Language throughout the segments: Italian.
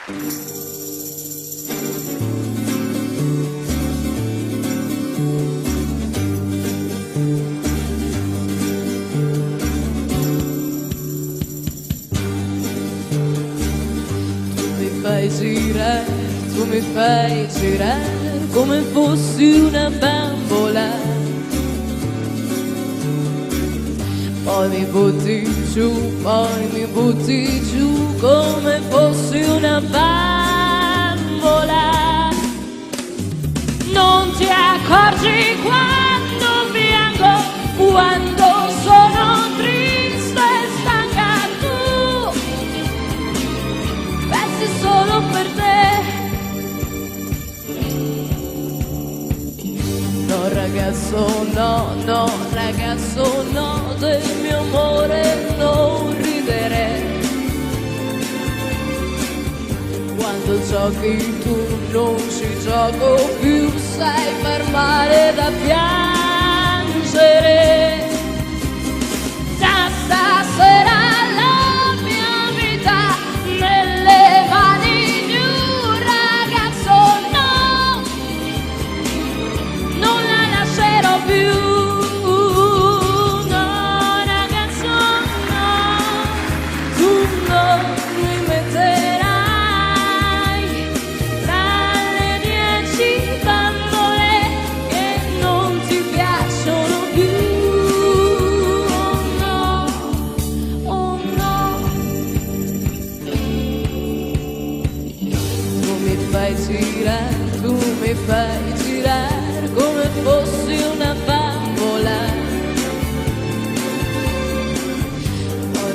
Tu mi fai girare come fossi una bambola, poi mi butti giù come fossi una bambola. Non ti accorgi quando piango, quando sono triste e stanca, tu pensi solo per te. No ragazzo, no ragazzo, no, del mio amore non ridere. Quando giochi tu non ci gioco più, sai far male da piangere. Da stasera la mia vita nelle mani di un ragazzo, no, non la lascerò più. No ragazzo, no, tu non mi metterai tra le 10 bambole che non ti piacciono più. Oh no, oh no. Tu mi fai girare come fossi una bambola, poi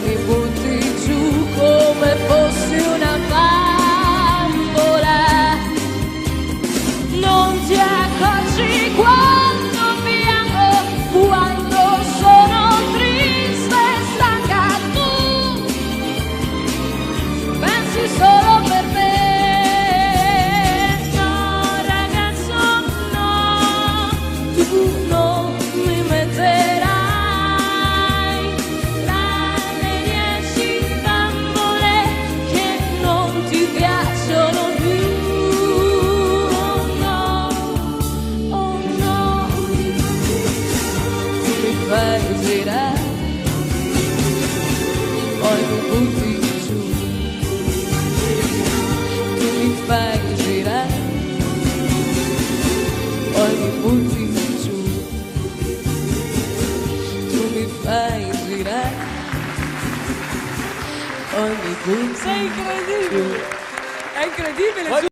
mi butti giù come fossi una bambola. Non ti accorgi quando piango, quando sono triste e stanca, tu pensi solo per me. No ragazzo, no, tu non mi metterai tra le 10 bambole che non ti piacciono più. Oh no, oh no. Tu mi fai girare, poi mi butti giù. Tu mi fai girare, poi mi butti giù. Tu mi fai girare, poi mi butti Sei incredibile! giù. È incredibile!